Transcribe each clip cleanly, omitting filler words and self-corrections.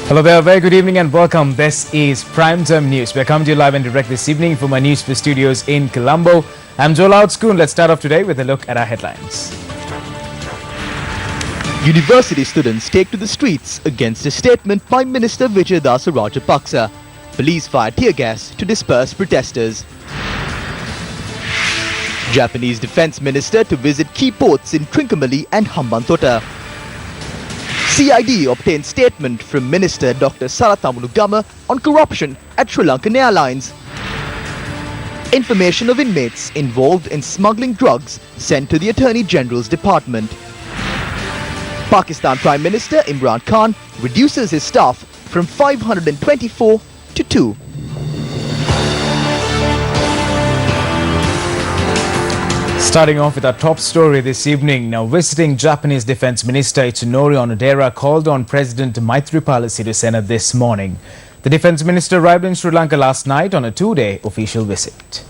Hello there, very good evening and welcome. This is Primetime News. We're coming to you live and direct this evening from our Newsfirst studios in Colombo. I'm Joel Outscoon. Let's start off today with a look at our headlines. University students take to the streets against a statement by Minister Vijayadasa Rajapaksa. Police fire tear gas to disperse protesters. Japanese Defence Minister to visit key ports in Trincomalee and Hambantota. CID obtained statement from Minister Dr. Sarathamulugama on corruption at Sri Lankan Airlines. Information of inmates involved in smuggling drugs sent to the Attorney General's Department. Pakistan Prime Minister Imran Khan reduces his staff from 524 to 2. Starting off with our top story this evening. Now, visiting Japanese Defence Minister Itsunori Onodera called on President Maithripala Sirisena this morning. The Defence Minister arrived in Sri Lanka last night on a two-day official visit.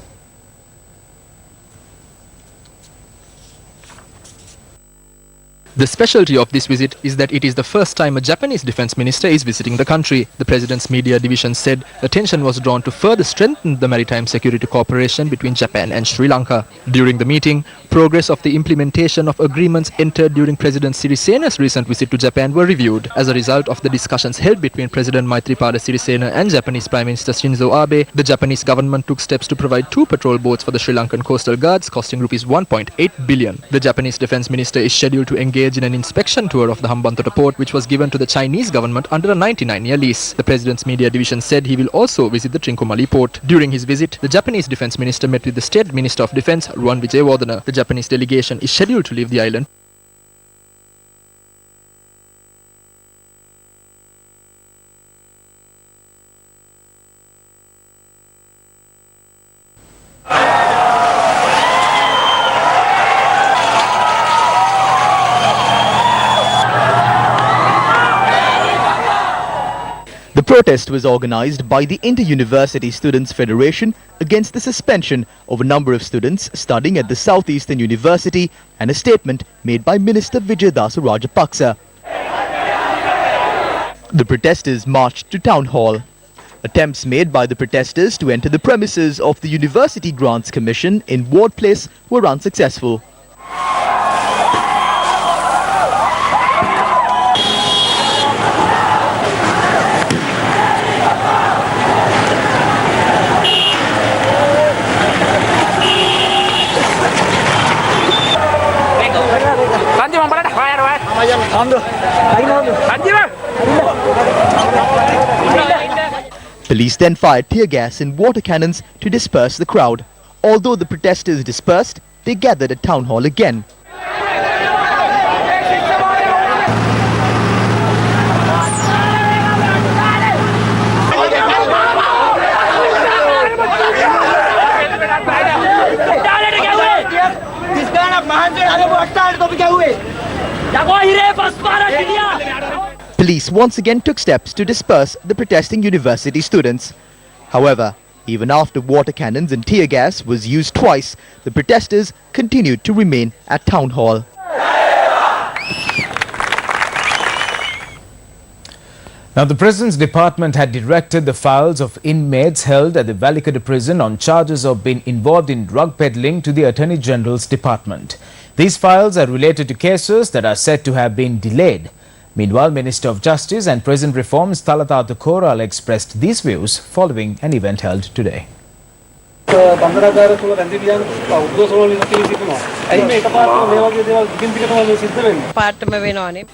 The specialty of this visit is that it is the first time a Japanese defense minister is visiting the country. The president's media division said attention was drawn to further strengthen the maritime security cooperation between Japan and Sri Lanka. During the meeting, progress of the implementation of agreements entered during President Sirisena's recent visit to Japan were reviewed. As a result of the discussions held between President Maithripala Sirisena and Japanese Prime Minister Shinzo Abe, the Japanese government took steps to provide 2 patrol boats for the Sri Lankan coastal guards, costing rupees 1.8 billion. The Japanese defense minister is scheduled to engage in an inspection tour of the Hambantota port, which was given to the Chinese government under a 99-year lease. The president's media division said he will also visit the Trincomalee port. During his visit, the Japanese defense minister met with the state minister of defense, Ruwan Wijewardena. The Japanese delegation is scheduled to leave the island. The protest was organized by the Inter-University Students' Federation against the suspension of a number of students studying at the Southeastern University and a statement made by Minister Vijayadasa Rajapaksa. The protesters marched to Town Hall. Attempts made by the protesters to enter the premises of the University Grants Commission in Ward Place were unsuccessful. Police then fired tear gas and water cannons to disperse the crowd. Although the protesters dispersed, they gathered at Town Hall again. Police once again took steps to disperse the protesting university students. However, even after water cannons and tear gas was used twice, the protesters continued to remain at Town Hall. Now, the Prisons Department had directed the files of inmates held at the Valikada prison on charges of being involved in drug peddling to the Attorney General's Department. These files are related to cases that are said to have been delayed. Meanwhile, Minister of Justice and Prison Reforms Thalatha Koral expressed these views following an event held today.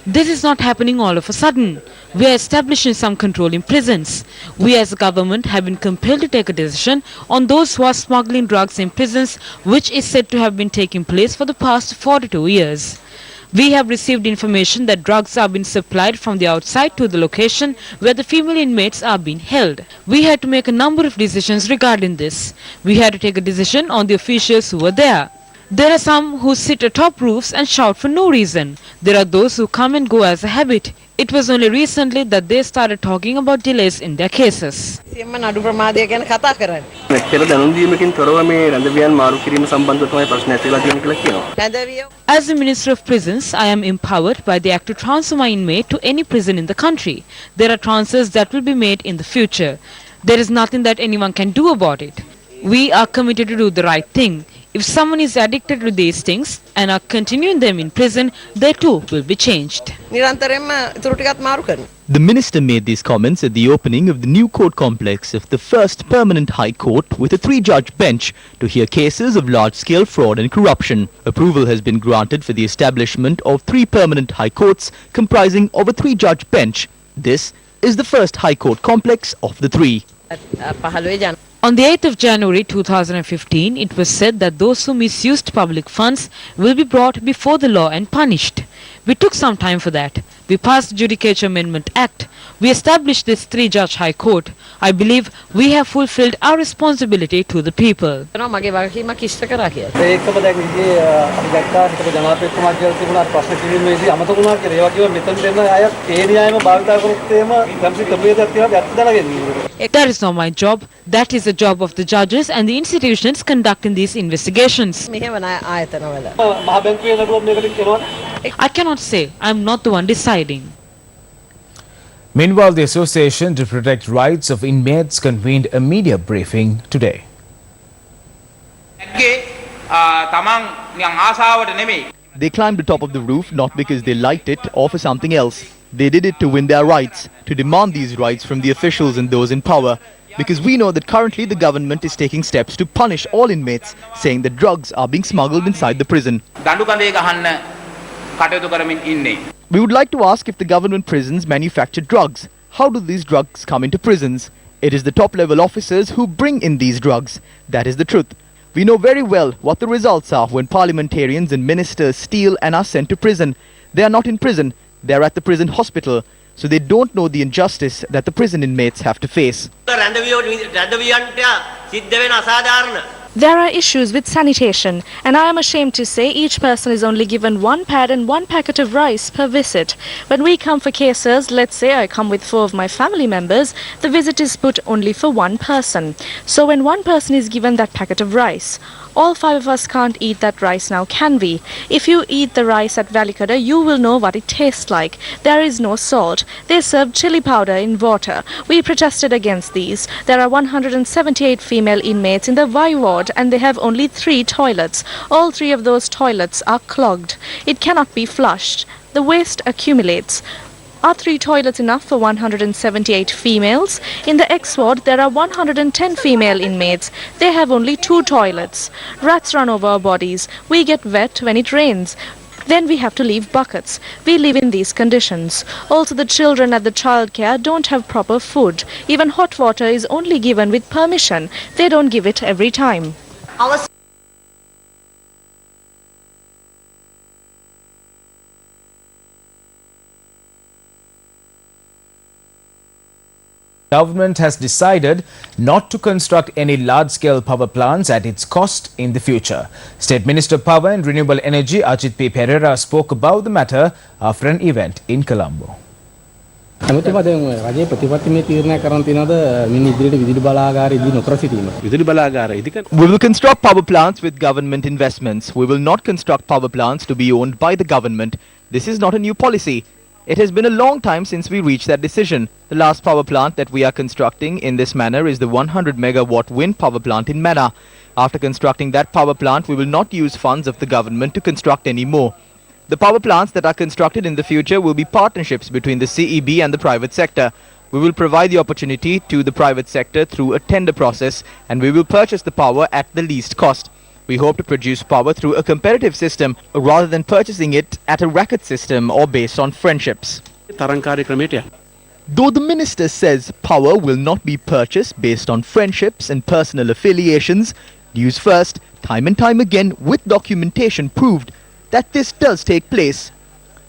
This is not happening all of a sudden. We are establishing some control in prisons. We as a government have been compelled to take a decision on those who are smuggling drugs in prisons, which is said to have been taking place for the past 42 years. We have received information that drugs are being supplied from the outside to the location where the female inmates are being held. We had to make a number of decisions regarding this. We had to take a decision on the officials who were there. There are some who sit atop roofs and shout for no reason. There are those who come and go as a habit. It was only recently that they started talking about delays in their cases. සියම්ම නඩු ප්‍රමාදය ගැන කතා කරන්නේ. මෙච්චර දැනුම් දීමකින් තොරව මේ රැඳවියන් මාරු කිරීම සම්බන්ධව තමයි ප්‍රශ්න ඇතිලා තියෙන කියලා කියනවා. රැඳවිය As the Minister of Prisons, I am empowered by the Act to transfer my inmate to any prison in the country. There are transfers that will be made in the future. There is nothing that anyone can do about it. We are committed to do the right thing. If someone is addicted to these things and are continuing them in prison, they too will be changed. නිරන්තරයෙන්ම ඉතුරු ටිකත් මාරු කරනවා. The minister made these comments at the opening of the new court complex of the first permanent High Court with a 3-judge bench to hear cases of large-scale fraud and corruption. Approval has been granted for the establishment of 3 permanent High Courts comprising of a 3-judge bench. This is the first High Court complex of the 3. 15 ජන On the 8th of January 2015, it was said that those who misused public funds will be brought before the law and punished. We took some time for that. We passed the Judicature Amendment Act. We established this 3-judge High Court. I believe we have fulfilled our responsibility to the people. කරනවා මගේ වගකීමක් ඉෂ්ට කරා කියලා. ඒකම දැන් ඉතින් අපි දැක්කා හිටපු ජනාධිපතිතුමා කියලා තිබුණා ප්‍රශ්න කිරීමේදී අමතක වුණා කියලා. ඒ වගේම මෙතන දෙන්න අය ඒ න්‍යායම භාවිතා කරොත් එහෙම යම්සි ක්‍රමවේදයක් තියෙනවා අපි අත් දැනගන්නේ. That is not my job. That is the job of the judges and the institutions conducting these investigations. මෙහෙම ආයතනවල. මහ බැංකුවේ නඩුවක් මේකට කියනවනේ. I cannot say. I am not the one deciding. Meanwhile, the Association to Protect Rights of Inmates convened a media briefing today. They climbed the top of the roof not because they liked it or for something else. They did it to win their rights, to demand these rights from the officials and those in power. Because we know that currently the government is taking steps to punish all inmates, saying that drugs are being smuggled inside the prison. We would like to ask if the government prisons manufacture drugs. How do these drugs come into prisons? It is the top-level officers who bring in these drugs. That is the truth. We know very well what the results are when parliamentarians and ministers steal and are sent to prison. They are not in prison, they are at the prison hospital. So they don't know the injustice that the prison inmates have to face. There are issues with sanitation, and I am ashamed to say each person is only given 1 pad and 1 packet of rice per visit. When we come for cases, let's say I come with 4 of my family members, the visit is put only for 1 person. So when 1 person is given that packet of rice, all 5 of us can't eat that rice now, can we? If you eat the rice at Valikada, you will know what it tastes like. There is no salt. They serve chili powder in water. We protested against these. There are 178 female inmates in the Y ward and they have only 3 toilets. All 3 of those toilets are clogged. It cannot be flushed. The waste accumulates. Are 3 toilets enough for 178 females? In the X ward, there are 110 female inmates. They have only 2 toilets. Rats run over our bodies. We get wet when it rains. Then we have to leave buckets. We live in these conditions. Also, the children at the childcare don't have proper food. Even hot water is only given with permission. They don't give it every time. Government has decided not to construct any large-scale power plants at its cost in the future. State Minister of Power and Renewable Energy Ajit P. Pereira spoke about the matter after an event in Colombo. We will construct power plants with government investments. We will not construct power plants to be owned by the government. This is not a new policy. It has been a long time since we reached that decision. The last power plant that we are constructing in this manner is the 100 megawatt wind power plant in Mana. After constructing that power plant, we will not use funds of the government to construct any more. The power plants that are constructed in the future will be partnerships between the CEB and the private sector. We will provide the opportunity to the private sector through a tender process and we will purchase the power at the least cost. We hope to produce power through a competitive system rather than purchasing it at a racket system or based on friendships. Though the minister says power will not be purchased based on friendships and personal affiliations, Newsfirst, time and time again with documentation proved that this does take place.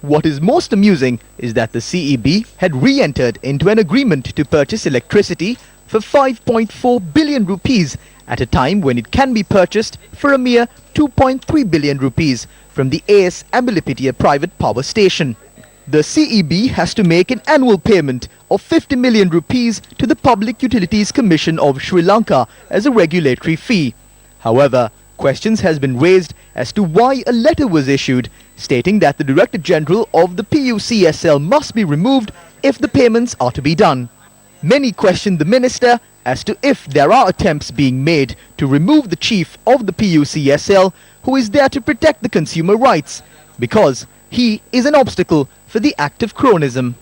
What is most amusing is that the CEB had re-entered into an agreement to purchase electricity for 5.4 billion rupees at a time when it can be purchased for a mere 2.3 billion rupees from the AS Ambilipitia private power station. The CEB has to make an annual payment of 50 million rupees to the Public Utilities Commission of Sri Lanka as a regulatory fee. However, questions has been raised as to why a letter was issued stating that the Director General of the PUCSL must be removed if the payments are to be done. Many question the Minister as to if there are attempts being made to remove the Chief of the PUCSL, who is there to protect the consumer rights, because he is an obstacle for the active cronism.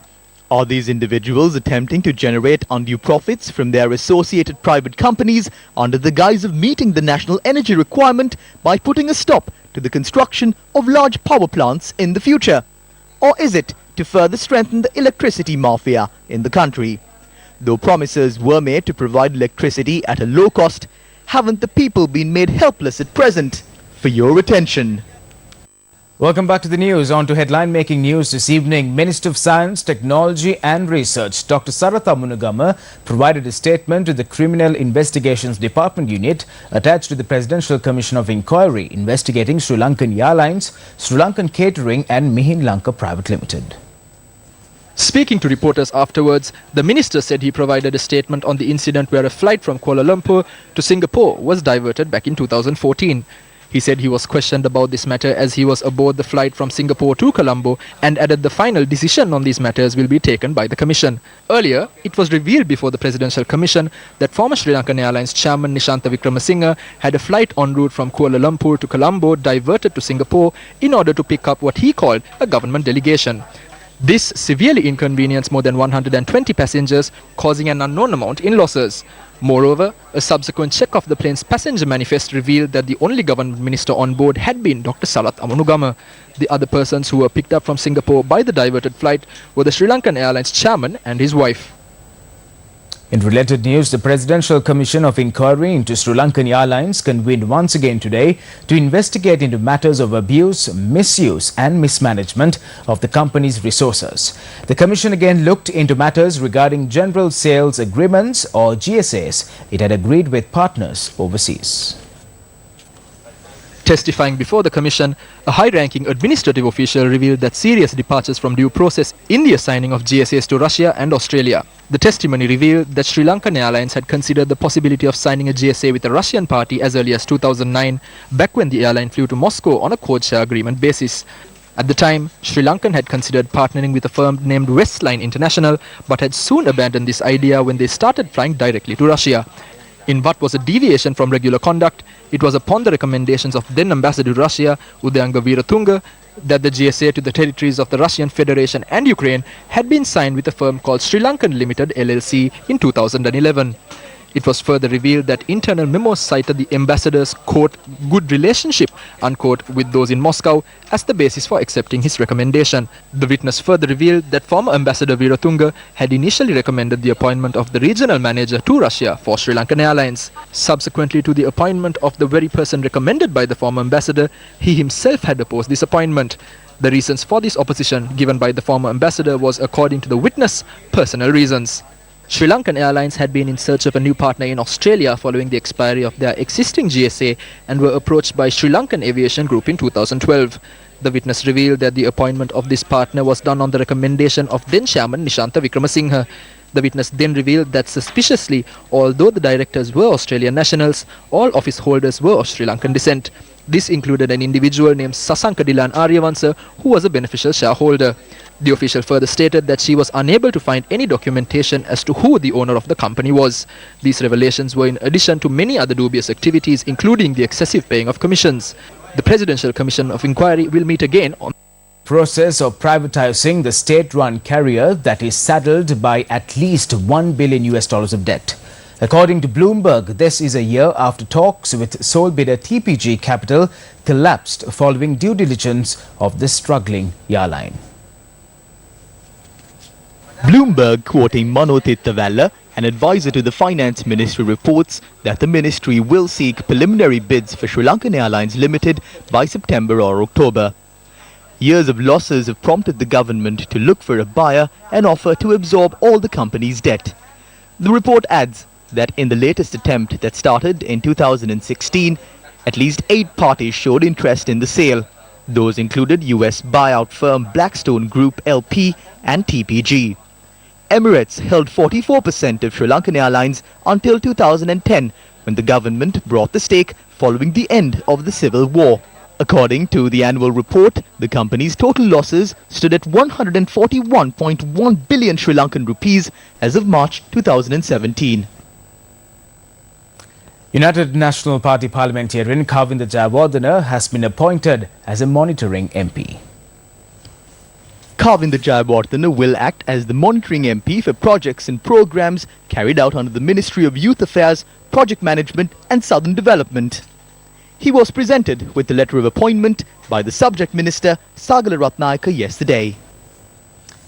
Are these individuals attempting to generate undue profits from their associated private companies under the guise of meeting the national energy requirement by putting a stop to the construction of large power plants in the future? Or is it to further strengthen the electricity mafia in the country? Though promises were made to provide electricity at a low cost, haven't the people been made helpless at present? For your attention. Welcome back to the news. On to headline-making news this evening. Minister of Science, Technology and Research, Dr. Sarath Amunugama, provided a statement to the Criminal Investigations Department unit attached to the Presidential Commission of Inquiry investigating Sri Lankan Airlines, Sri Lankan Catering and Mihin Lanka Private Limited. Speaking to reporters afterwards, the minister said he provided a statement on the incident where a flight from Kuala Lumpur to Singapore was diverted back in 2014. He said he was questioned about this matter as he was aboard the flight from Singapore to Colombo and added the final decision on these matters will be taken by the Commission. Earlier, it was revealed before the Presidential Commission that former Sri Lankan Airlines chairman Nishantha Wickramasinghe had a flight en route from Kuala Lumpur to Colombo diverted to Singapore in order to pick up what he called a government delegation. This severely inconvenienced more than 120 passengers, causing an unknown amount in losses. Moreover, a subsequent check of the plane's passenger manifest revealed that the only government minister on board had been Dr. Sarath Amunugama. The other persons who were picked up from Singapore by the diverted flight were the Sri Lankan Airlines chairman and his wife. In related news, the Presidential Commission of Inquiry into Sri Lankan Airlines convened once again today to investigate into matters of abuse, misuse and mismanagement of the company's resources. The Commission again looked into matters regarding General Sales Agreements or GSAs it had agreed with partners overseas. Testifying before the Commission, a high-ranking administrative official revealed that serious departures from due process in the assigning of GSAs to Russia and Australia. The testimony revealed that Sri Lankan Airlines had considered the possibility of signing a GSA with a Russian party as early as 2009, back when the airline flew to Moscow on a code-share agreement basis. At the time, Sri Lankan had considered partnering with a firm named Westline International, but had soon abandoned this idea when they started flying directly to Russia. In what was a deviation from regular conduct, it was upon the recommendations of then Ambassador to Russia, Udayanga Veeratunga, that the GSA to the territories of the Russian Federation and Ukraine had been signed with a firm called Sri Lankan Limited LLC in 2011. It was further revealed that internal memos cited the ambassador's, quote, good relationship, unquote, with those in Moscow as the basis for accepting his recommendation. The witness further revealed that former Ambassador Veeratunga had initially recommended the appointment of the regional manager to Russia for Sri Lankan Airlines. Subsequently to the appointment of the very person recommended by the former ambassador, he himself had opposed this appointment. The reasons for this opposition given by the former ambassador was, according to the witness, personal reasons. Sri Lankan Airlines had been in search of a new partner in Australia following the expiry of their existing GSA and were approached by Sri Lankan Aviation Group in 2012. The witness revealed that the appointment of this partner was done on the recommendation of then Chairman Nishantha Wickramasinghe. The witness then revealed that suspiciously, although the directors were Australian nationals, all office holders were of Sri Lankan descent. This included an individual named Sasanka Dilan Aryavansa, who was a beneficial shareholder. The official further stated that she was unable to find any documentation as to who the owner of the company was. These revelations were in addition to many other dubious activities, including the excessive paying of commissions. The Presidential Commission of Inquiry will meet again on process of privatizing the state-run carrier that is saddled by at least $1 billion of debt. According to Bloomberg, this is a year after talks with sole bidder TPG Capital collapsed following due diligence of the struggling airline. Bloomberg, quoting Mano Tittavalla, an advisor to the Finance Ministry, reports that the ministry will seek preliminary bids for Sri Lankan Airlines Limited by September or October. Years of losses have prompted the government to look for a buyer and offer to absorb all the company's debt. The report adds that in the latest attempt that started in 2016, at least 8 parties showed interest in the sale. Those included US buyout firm Blackstone Group LP and TPG. Emirates held 44% of Sri Lankan Airlines until 2010, when the government bought the stake following the end of the civil war. According to the annual report, the company's total losses stood at 141.1 billion Sri Lankan rupees as of March 2017. United National Party parliamentarian Kavinda Jayawardena has been appointed as a monitoring MP. Kavinda Jayawardena will act as the monitoring MP for projects and programs carried out under the Ministry of Youth Affairs, Project Management and Southern Development. He was presented with the letter of appointment by the subject minister Sagala Ratnayaka yesterday.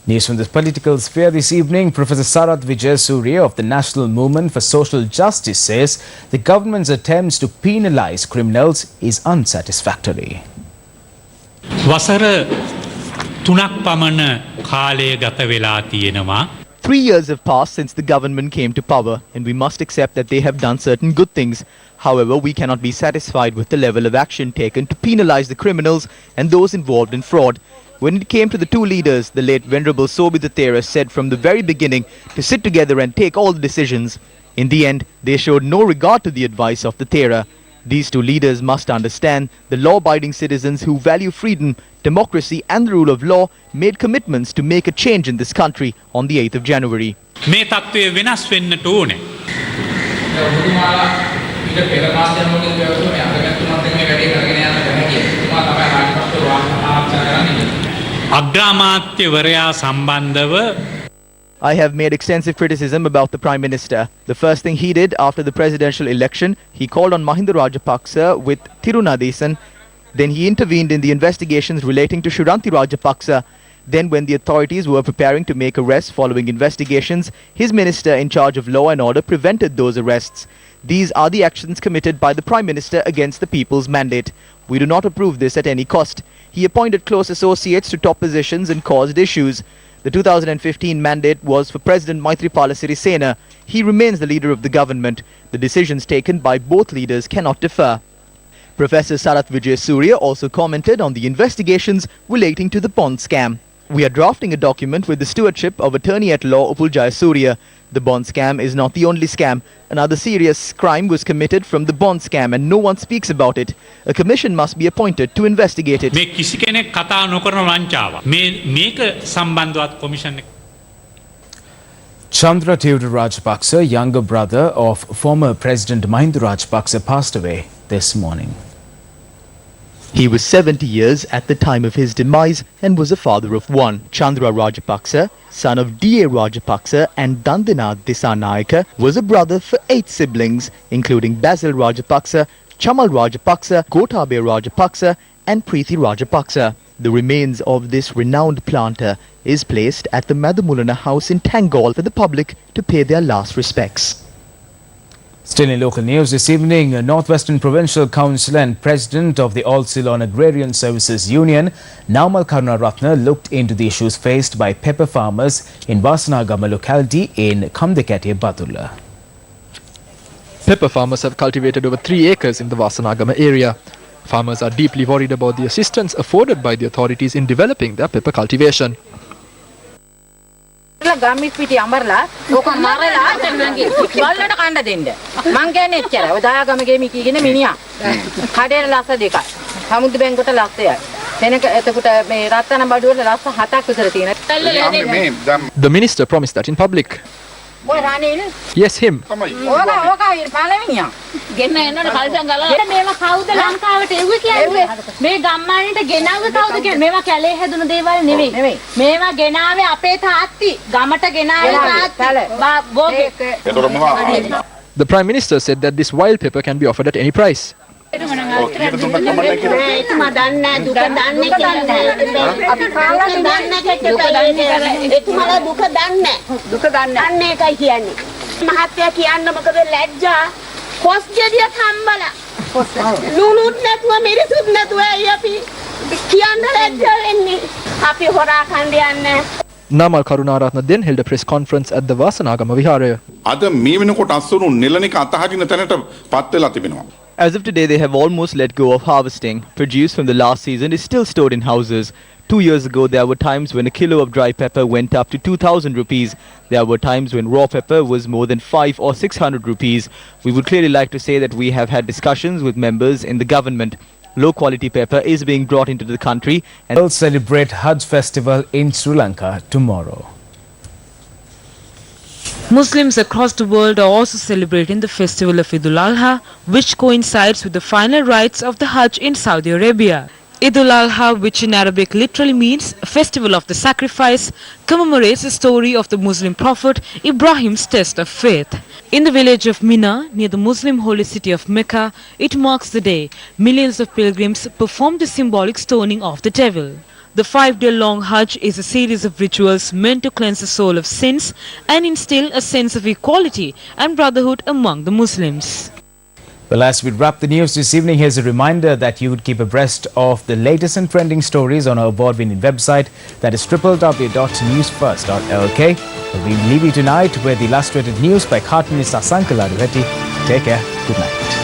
News from the political sphere this evening. Professor Sarath Vijayasuriya of the National Movement for Social Justice says the government's attempts to penalise criminals is unsatisfactory. වසර 3ක් පමණ කාලය ගත වෙලා තියෙනවා. 3 years have passed since the government came to power, and we must accept that they have done certain good things. However, we cannot be satisfied with the level of action taken to penalise the criminals and those involved in fraud. When it came to the two leaders, the late Venerable Sobhita Thera said from the very beginning to sit together and take all the decisions. In the end, they showed no regard to the advice of the Thera. These two leaders must understand the law-abiding citizens who value freedom, democracy and the rule of law made commitments to make a change in this country on the 8th of January. මේ තත්ත්වය වෙනස් වෙන්නට ඕනේ. අග්‍රාමාත්‍යවරයා සම්බන්ධව I have made extensive criticism about the Prime Minister. The first thing he did after the presidential election, he called on Mahinda Rajapaksa with Tirunadesan. Then he intervened in the investigations relating to Shuranti Rajapaksa. Then when the authorities were preparing to make arrests following investigations, his minister in charge of law and order prevented those arrests. These are the actions committed by the Prime Minister against the people's mandate. We do not approve this at any cost. He appointed close associates to top positions and caused issues. The 2015 mandate was for President Maithripala Sirisena. He remains the leader of the government. The decisions taken by both leaders cannot differ. Professor Sarath Vijayasuriya also commented on the investigations relating to the bond scam. We are drafting a document with the stewardship of Attorney-at-Law Upul Jayasuriya. The bond scam is not the only scam. Another serious crime was committed from the bond scam and no one speaks about it. A commission must be appointed to investigate it. මේ කිසි කෙනෙක් කතා නොකරන වංචාවක්. මේක සම්බන්ධවත් commission එක. Chandra Theodore Rajapaksa, younger brother of former President Mahinda Rajapaksa, passed away this morning. He was 70 years at the time of his demise and was a father of one. Chandra Rajapaksa, son of D.A. Rajapaksa and Dandinath Disanayaka, was a brother for 8 siblings, including Basil Rajapaksa, Chamal Rajapaksa, Gotabe Rajapaksa and Preeti Rajapaksa. The remains of this renowned planter is placed at the Madhumulana house in Tangol for the public to pay their last respects. Still in local news this evening, Northwestern Provincial Council and President of the All Ceylon Agrarian Services Union, Naumal Karunaratne, looked into the issues faced by pepper farmers in Vasanagama locality in Kamdekate, Badulla. Pepper farmers have cultivated over 3 acres in the Vasanagama area. Farmers are deeply worried about the assistance afforded by the authorities in developing their pepper cultivation. ගම්මිස් පිටි අමරලා ඕක මරලා බල්ලට කන්න දෙන්න මං කියන්නේ එච්චර ඔය දයාගමගේ මිකීගෙන මිනිහා කඩේට ලස්ස දෙකයි සමුද්‍ර බැංකුවට ලස්සයයි එනක එතකොට මේ රත්තරන් බඩුවල ලස්ස 7ක් විතර තියෙනවා. The minister promised that in public. ඔය රාණේනේ Yes, him. ඕක පළවෙනියා ගෙන්න එන්නට කල්පම් ගලලා මේව කවුද ලංකාවට එව්වේ කියන්නේ මේ ගම්මානෙට ගෙනාව කවුද කියන්නේ මේවා කැලේ හැදුණු දේවල් නෙවෙයි මේවා ගෙනාවේ අපේ තාත්ති ගමට ගෙනාවේ තාත්ති. The Prime Minister said that this wild pepper can be offered at any price. Namal Karunaratne then held a press conference at the Vasanagama Viharaya. අද මේ වෙනකොට අස්සුරු නිලනික අතහරින තැනට පත් වෙලා තිබෙනවා. As of today, they have almost let go of harvesting. Produce from the last season is still stored in houses. 2 years ago, there were times when a kilo of dry pepper went up to 2,000 rupees. There were times when raw pepper was more than 5 or 600 rupees. We would clearly like to say that we have had discussions with members in the government. Low quality pepper is being brought into the country and will celebrate Hajj festival in Sri Lanka tomorrow. Muslims across the world are also celebrating the festival of Eid al-Adha, which coincides with the final rites of the Hajj in Saudi Arabia. Eid al-Adha, which in Arabic literally means festival of the sacrifice, commemorates the story of the Muslim prophet Ibrahim's test of faith. In the village of Mina, near the Muslim holy city of Mecca, it marks the day millions of pilgrims perform the symbolic stoning of the devil. The 5-day-long Hajj is a series of rituals meant to cleanse the soul of sins and instill a sense of equality and brotherhood among the Muslims. Well, as we wrap the news this evening, here's a reminder that you would keep abreast of the latest and trending stories on our award-winning website, that is www.newsfirst.lk. We'll leave you tonight with illustrated news by cartoonist Asankala Reddy. Take care. Good night.